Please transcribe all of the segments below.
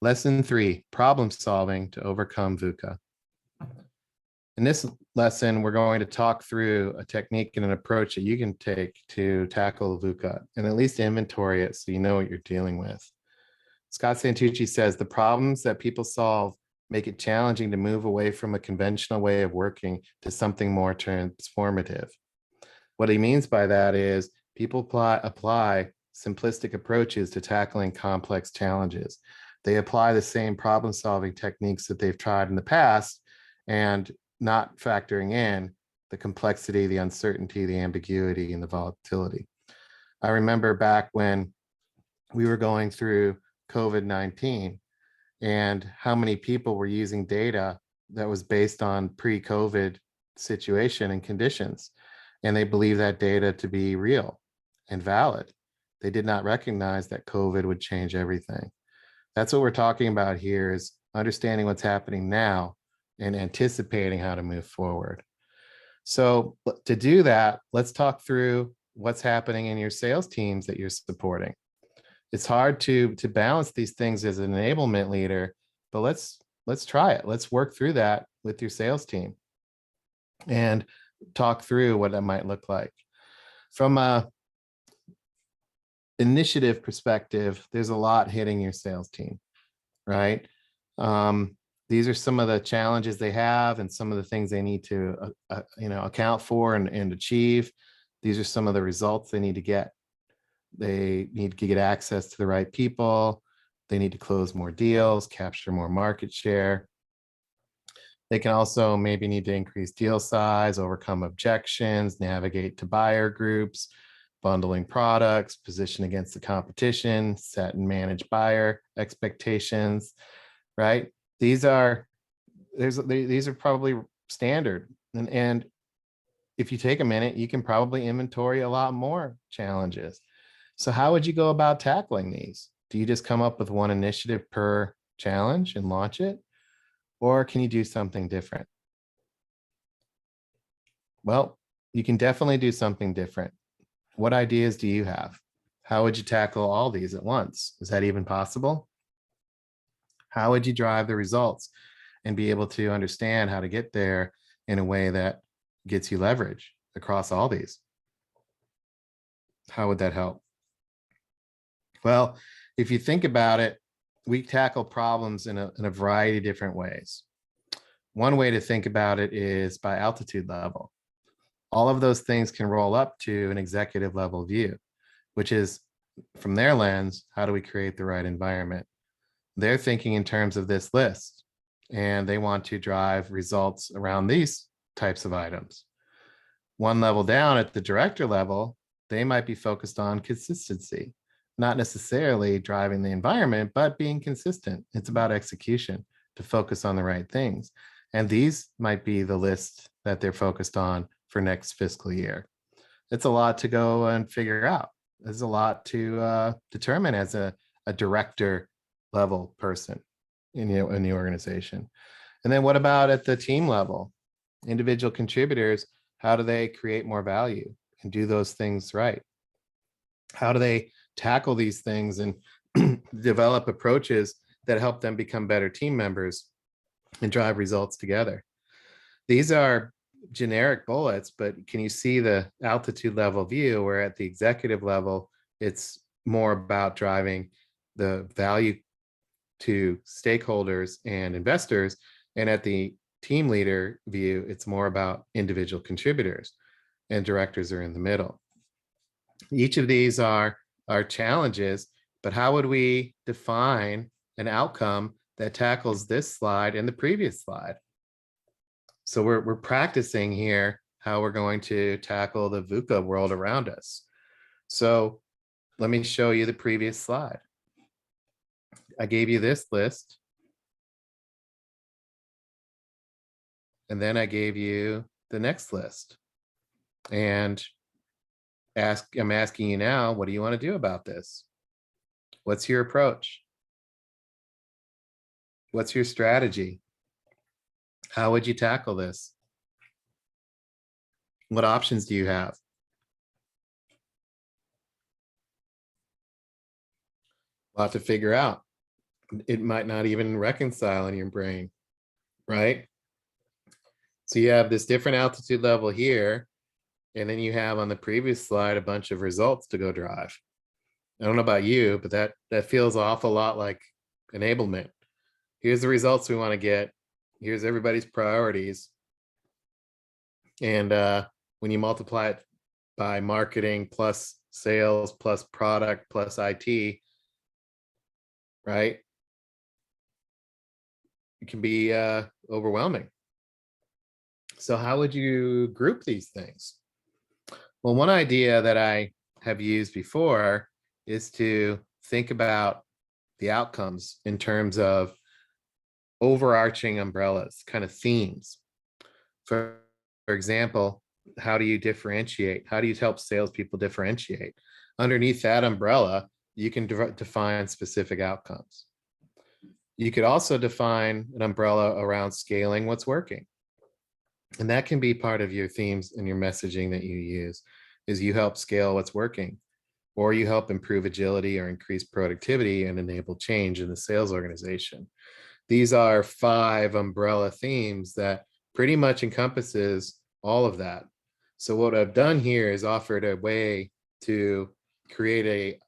Lesson 3, problem solving to overcome VUCA. In this lesson, we're going to talk through a technique and an approach that you can take to tackle VUCA and at least inventory it so you know what you're dealing with. Scott Santucci says the problems that people solve make it challenging to move away from a conventional way of working to something more transformative. What he means by that is people apply simplistic approaches to tackling complex challenges. They apply the same problem-solving techniques that they've tried in the past and not factoring in the complexity, the uncertainty, the ambiguity, and the volatility. I remember back when we were going through COVID-19 and how many people were using data that was based on pre-COVID situation and conditions. And they believed that data to be real and valid. They did not recognize that COVID would change everything. That's what we're talking about here, is understanding what's happening now and anticipating how to move forward. So to do that, let's talk through what's happening in your sales teams that you're supporting. It's hard to balance these things as an enablement leader, but let's try it. Let's work through that with your sales team and talk through what that might look like. From a initiative perspective, there's a lot hitting your sales team, right? These are some of the challenges they have and some of the things they need to account for and achieve. These are some of the results they need to get. They need to get access to the right people. They need to close more deals, capture more market share. They can also maybe need to increase deal size, overcome objections, navigate to buyer groups, bundling products, position against the competition, set and manage buyer expectations, right? These are probably standard. And if you take a minute, you can probably inventory a lot more challenges. So how would you go about tackling these? Do you just come up with one initiative per challenge and launch it? Or can you do something different? Well, you can definitely do something different. What ideas do you have? How would you tackle all these at once? Is that even possible? How would you drive the results and be able to understand how to get there in a way that gets you leverage across all these? How would that help? Well, if you think about it, we tackle problems in a variety of different ways. One way to think about it is by altitude level. All of those things can roll up to an executive level view, which is, from their lens, how do we create the right environment? They're thinking in terms of this list, and they want to drive results around these types of items. One level down at the director level, they might be focused on consistency, not necessarily driving the environment, but being consistent. It's about execution, to focus on the right things. And these might be the list that they're focused on for next fiscal year. It's a lot to go and figure out. There's a lot to determine as a director level person in the organization. And then what about at the team level? Individual contributors, how do they create more value and do those things right? How do they tackle these things and develop approaches that help them become better team members and drive results together? These are generic bullets, but can you see the altitude level view, where at the executive level, it's more about driving the value to stakeholders and investors, and at the team leader view, it's more about individual contributors, and directors are in the middle. Each of these are challenges, but how would we define an outcome that tackles this slide and the previous slide? So we're practicing here how we're going to tackle the VUCA world around us. So let me show you the previous slide. I gave you this list, and then I gave you the next list. And I'm asking you now, what do you want to do about this? What's your approach? What's your strategy? How would you tackle this? What options do you have? A lot to figure out. It might not even reconcile in your brain, right? So you have this different altitude level here, and then you have on the previous slide a bunch of results to go drive. I don't know about you, but that feels an awful lot like enablement. Here's the results we want to get. Here's everybody's priorities. And when you multiply it by marketing plus sales plus product plus IT, right? It can be overwhelming. So how would you group these things? Well, one idea that I have used before is to think about the outcomes in terms of overarching umbrellas, kind of themes. For example, how do you differentiate? How do you help salespeople differentiate? Underneath that umbrella, you can define specific outcomes. You could also define an umbrella around scaling what's working. And that can be part of your themes and your messaging that you use, is you help scale what's working, or you help improve agility or increase productivity and enable change in the sales organization. These are 5 umbrella themes that pretty much encompasses all of that. So what I've done here is offered a way to create a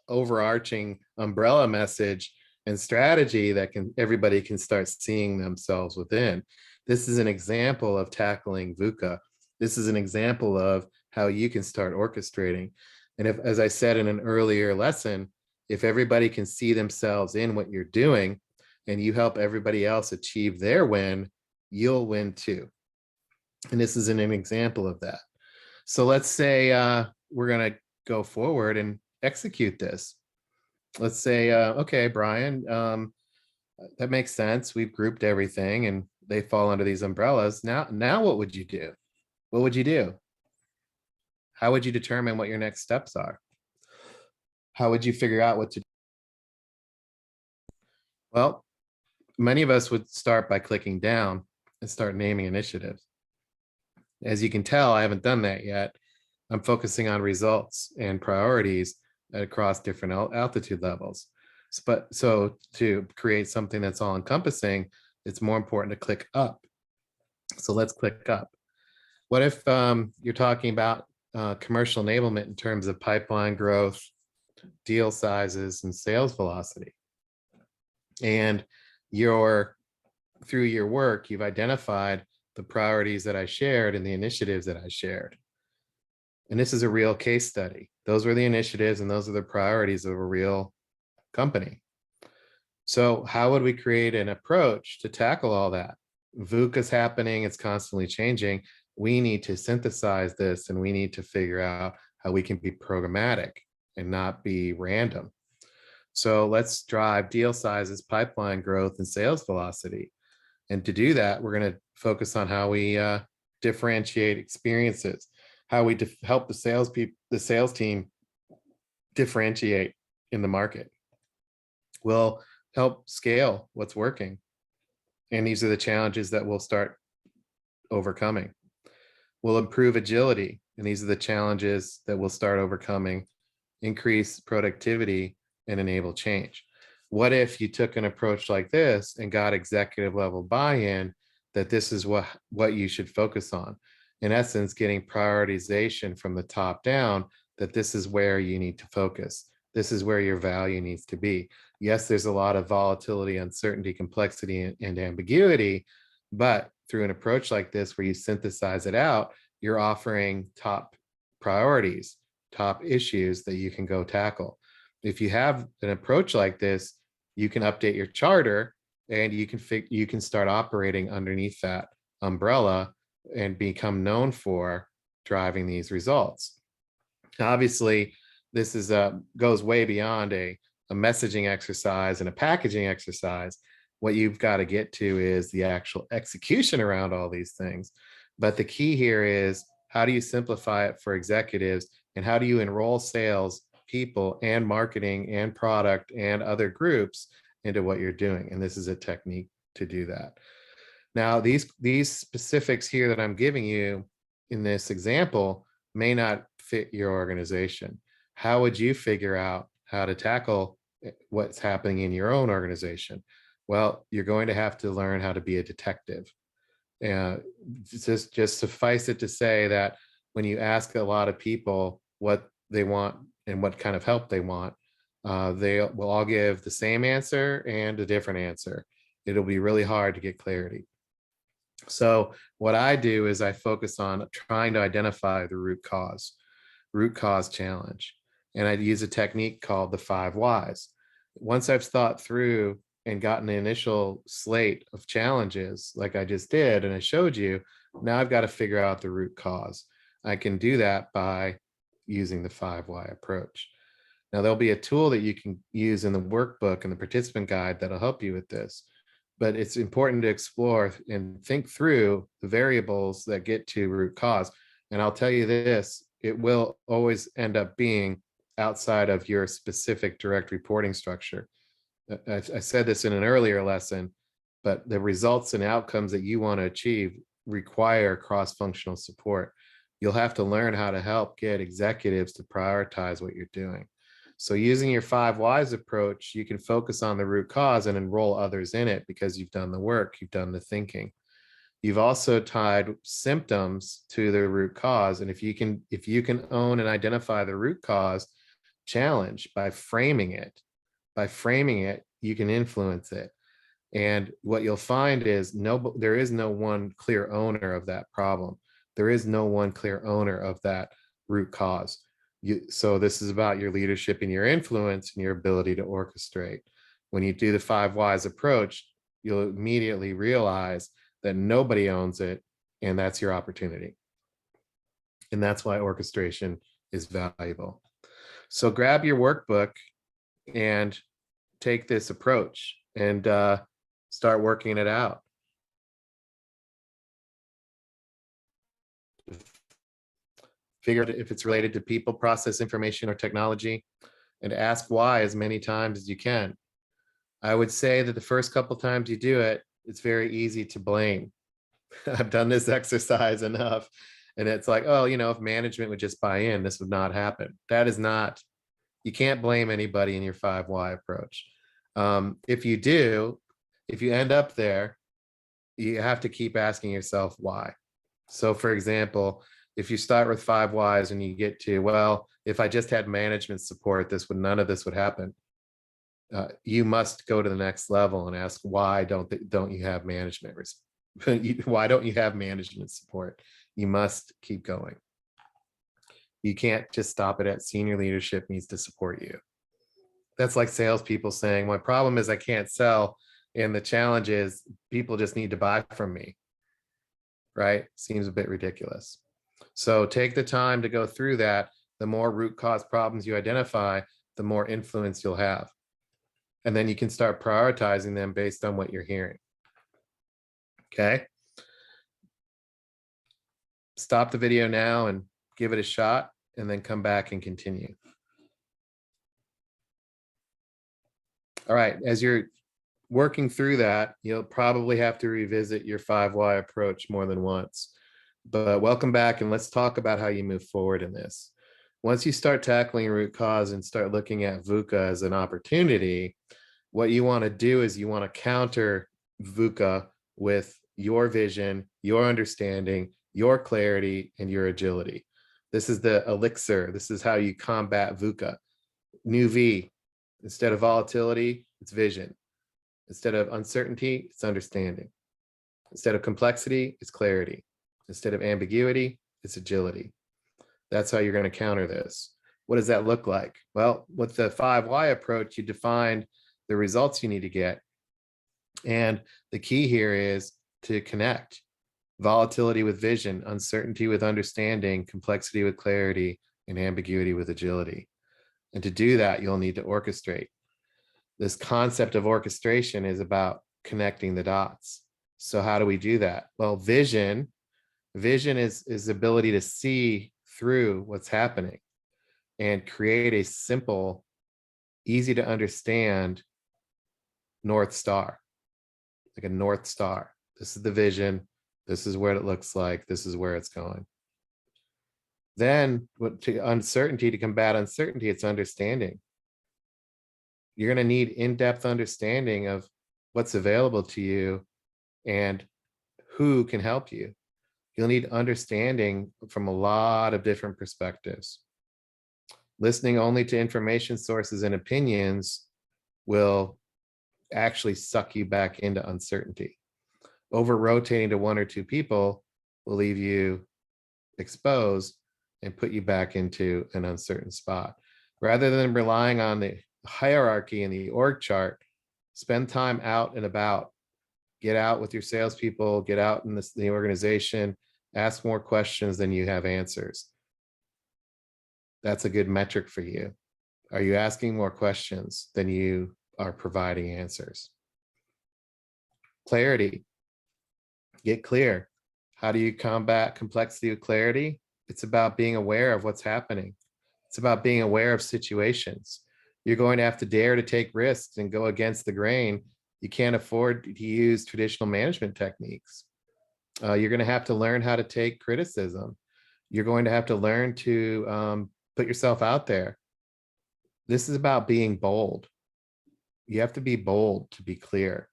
overarching umbrella message and strategy that everybody can start seeing themselves within. This is an example of tackling VUCA. This is an example of how you can start orchestrating. And if, as I said in an earlier lesson, if everybody can see themselves in what you're doing and you help everybody else achieve their win, you'll win too. And this is an example of that. So let's say we're going to go forward and execute this. Let's say, okay, Brian, that makes sense. We've grouped everything and they fall under these umbrellas. Now what would you do? What would you do? How would you determine what your next steps are? How would you figure out what to do? Well, many of us would start by clicking down and start naming initiatives. As you can tell, I haven't done that yet. I'm focusing on results and priorities across different altitude levels. But so to create something that's all encompassing, it's more important to click up. So let's click up. What if you're talking about commercial enablement in terms of pipeline growth, deal sizes, and sales velocity? And through your work, you've identified the priorities that I shared and the initiatives that I shared. And this is a real case study. Those were the initiatives and those are the priorities of a real company. So how would we create an approach to tackle all that? VUCA is happening, it's constantly changing. We need to synthesize this and we need to figure out how we can be programmatic and not be random. So let's drive deal sizes, pipeline growth, and sales velocity. And to do that, we're going to focus on how we differentiate experiences, how we help the sales team differentiate in the market. We'll help scale what's working. And these are the challenges that we'll start overcoming. We'll improve agility. And these are the challenges that we'll start overcoming, increase productivity, and enable change. What if you took an approach like this and got executive level buy-in that this is what you should focus on? In essence, getting prioritization from the top down, that this is where you need to focus. This is where your value needs to be. Yes, there's a lot of volatility, uncertainty, complexity, and ambiguity, but through an approach like this where you synthesize it out, you're offering top priorities, top issues that you can go tackle. If you have an approach like this, you can update your charter and you can start operating underneath that umbrella and become known for driving these results. Obviously, this goes way beyond a messaging exercise and a packaging exercise. What you've got to get to is the actual execution around all these things. But the key here is, how do you simplify it for executives and how do you enroll sales people and marketing and product and other groups into what you're doing? And this is a technique to do that. Now, these specifics here that I'm giving you in this example may not fit your organization. How would you figure out how to tackle what's happening in your own organization? Well, you're going to have to learn how to be a detective. And just suffice it to say that when you ask a lot of people what they want and what kind of help they want, they will all give the same answer and a different answer. It'll be really hard to get clarity. So what I do is I focus on trying to identify the root cause challenge. And I use a technique called the 5 whys. Once I've thought through and gotten the initial slate of challenges like I just did and I showed you, now I've got to figure out the root cause. I can do that by using the 5 why approach. Now there'll be a tool that you can use in the workbook and the participant guide that'll help you with this. But it's important to explore and think through the variables that get to root cause. And I'll tell you this, it will always end up being outside of your specific direct reporting structure. I said this in an earlier lesson, but the results and outcomes that you want to achieve require cross-functional support. You'll have to learn how to help get executives to prioritize what you're doing. So using your 5 whys approach, you can focus on the root cause and enroll others in it because you've done the work, you've done the thinking. You've also tied symptoms to the root cause. And if you can own and identify the root cause challenge by framing it, you can influence it. And what you'll find is there is no one clear owner of that problem. There is no one clear owner of that root cause. So this is about your leadership and your influence and your ability to orchestrate. When you do the 5 whys approach, you'll immediately realize that nobody owns it, and that's your opportunity. And that's why orchestration is valuable. So grab your workbook and take this approach and start working it out. Figure out if it's related to people, process, information, or technology, and ask why as many times as you can. I would say that the first couple times you do it, it's very easy to blame. I've done this exercise enough, and it's like, oh, if management would just buy in, this would not happen. That is not, you can't blame anybody in your 5 why approach. If you end up there, you have to keep asking yourself why. So for example, if you start with 5 whys and you get to, well, if I just had management support, none of this would happen. You must go to the next level and ask, why don't you have management? Why don't you have management support? You must keep going. You can't just stop it at senior leadership needs to support you. That's like salespeople saying, my problem is I can't sell, and the challenge is people just need to buy from me. Right? Seems a bit ridiculous. So take the time to go through that. The more root cause problems you identify, the more influence you'll have. And then you can start prioritizing them based on what you're hearing. Okay. Stop the video now and give it a shot, and then come back and continue. All right. As you're working through that, you'll probably have to revisit your 5 why approach more than once. But welcome back, and let's talk about how you move forward in this. Once you start tackling root cause and start looking at VUCA as an opportunity, what you want to do is you want to counter VUCA with your vision, your understanding, your clarity, and your agility. This is the elixir. This is how you combat VUCA. New V, instead of volatility, it's vision. Instead of uncertainty, it's understanding. Instead of complexity, it's clarity. Instead of ambiguity, it's agility. That's how you're going to counter this. What does that look like? Well, with the 5 why approach, you define the results you need to get. And the key here is to connect volatility with vision, uncertainty with understanding, complexity with clarity, and ambiguity with agility. And to do that, you'll need to orchestrate. This concept of orchestration is about connecting the dots. So how do we do that? Well, vision is the ability to see through what's happening and create a simple, easy to understand North Star, like a North Star. This is the vision. This is what it looks like. This is where it's going. Then to combat uncertainty, it's understanding. You're going to need in-depth understanding of what's available to you and who can help you. You'll need understanding from a lot of different perspectives. Listening only to information sources and opinions will actually suck you back into uncertainty. Over rotating to one or two people will leave you exposed and put you back into an uncertain spot. Rather than relying on the hierarchy in the org chart, spend time out and about. Get out with your salespeople, get out in the organization, ask more questions than you have answers. That's a good metric for you. Are you asking more questions than you are providing answers? Clarity. Get clear. How do you combat complexity with clarity? It's about being aware of what's happening. It's about being aware of situations. You're going to have to dare to take risks and go against the grain. You can't afford to use traditional management techniques. You're going to have to learn how to take criticism. You're going to have to learn to put yourself out there. This is about being bold. You have to be bold to be clear.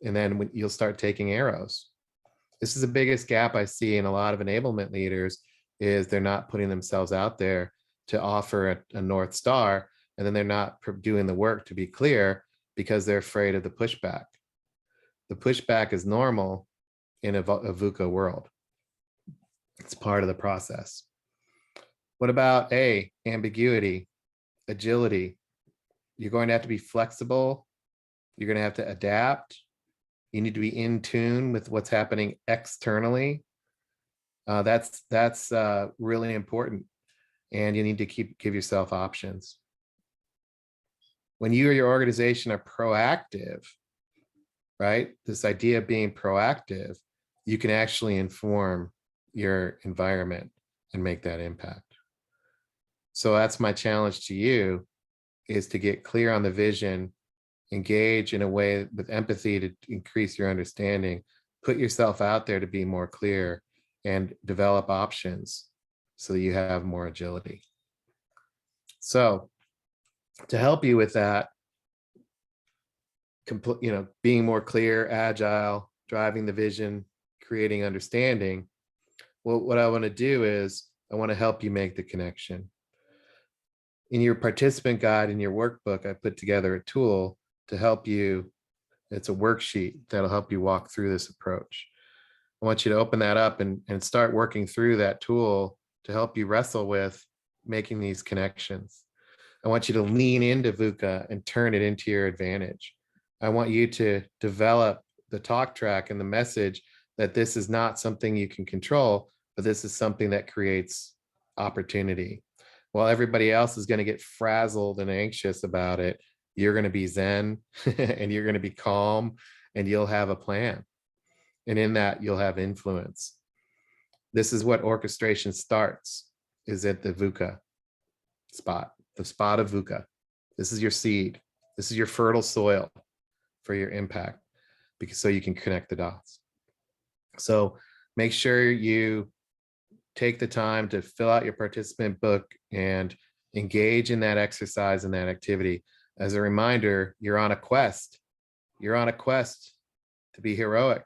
And then when you'll start taking arrows. This is the biggest gap I see in a lot of enablement leaders is they're not putting themselves out there to offer a North Star, and then they're not doing the work to be clear because they're afraid of the pushback. The pushback is normal in a VUCA world. It's part of the process. What about ambiguity, agility? You're going to have to be flexible. You're going to have to adapt. You need to be in tune with what's happening externally. That's really important. And you need to give yourself options. When you or your organization are proactive, right? This idea of being proactive, you can actually inform your environment and make that impact. So that's my challenge to you, is to get clear on the vision, engage in a way with empathy to increase your understanding, put yourself out there to be more clear, and develop options so that you have more agility. So to help you with that, being more clear, agile, driving the vision, creating understanding, well, what I want to do is I want to help you make the connection. In your participant guide in your workbook, I put together a tool to help you. It's a worksheet that'll help you walk through this approach. I want you to open that up and start working through that tool to help you wrestle with making these connections. I want you to lean into VUCA and turn it into your advantage. I want you to develop the talk track and the message that this is not something you can control, but this is something that creates opportunity. While everybody else is going to get frazzled and anxious about it, you're going to be zen and you're going to be calm and you'll have a plan. And in that, you'll have influence. This is what orchestration starts, is at the VUCA spot, the spot of VUCA. This is your seed. This is your fertile soil for your impact, so you can connect the dots. So make sure you take the time to fill out your participant book and engage in that exercise and that activity. As a reminder, you're on a quest. You're on a quest to be heroic.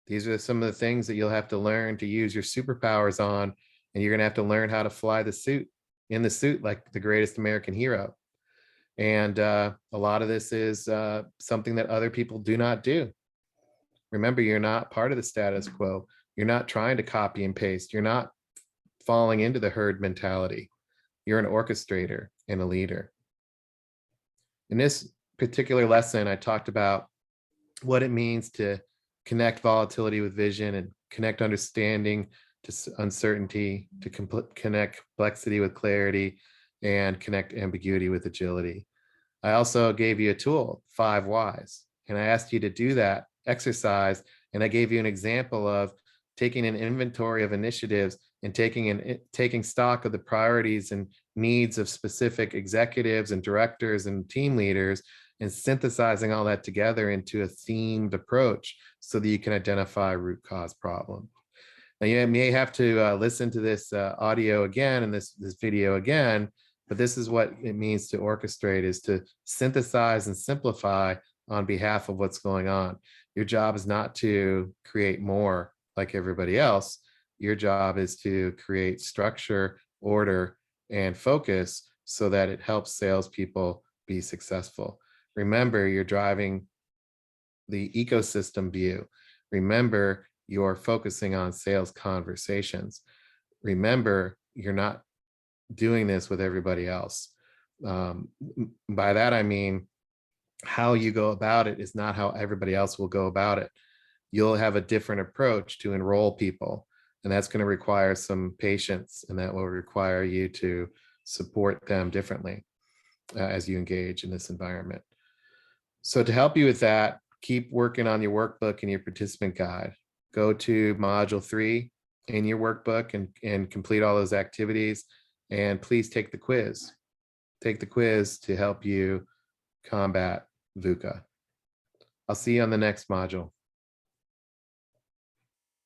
These are some of the things that you'll have to learn to use your superpowers on, and you're going to have to learn how to fly the suit like the greatest American hero. And a lot of this is something that other people do not do. Remember, you're not part of the status quo. You're not trying to copy and paste. You're not falling into the herd mentality. You're an orchestrator and a leader. In this particular lesson, I talked about what it means to connect volatility with vision and connect understanding to uncertainty, to connect complexity with clarity, and connect ambiguity with agility. I also gave you a tool, 5 whys, and I asked you to do that exercise. And I gave you an example of taking an inventory of initiatives and taking stock of the priorities and needs of specific executives and directors and team leaders, and synthesizing all that together into a themed approach so that you can identify root cause problem. Now, you may have to listen to this audio again and this video again, But this is what it means to orchestrate, is to synthesize and simplify on behalf of what's going on. Your job is not to create more like everybody else. Your job is to create structure, order, and focus so that it helps salespeople be successful. Remember, you're driving the ecosystem view. Remember, you're focusing on sales conversations. Remember, you're not doing this with everybody else. By that, I mean, how you go about it is not how everybody else will go about it. You'll have a different approach to enroll people, and that's going to require some patience, and that will require you to support them differently as you engage in this environment. So to help you with that, keep working on your workbook and your participant guide. Go to module 3 in your workbook and complete all those activities. And please take the quiz. Take the quiz to help you combat VUCA. I'll see you on the next module.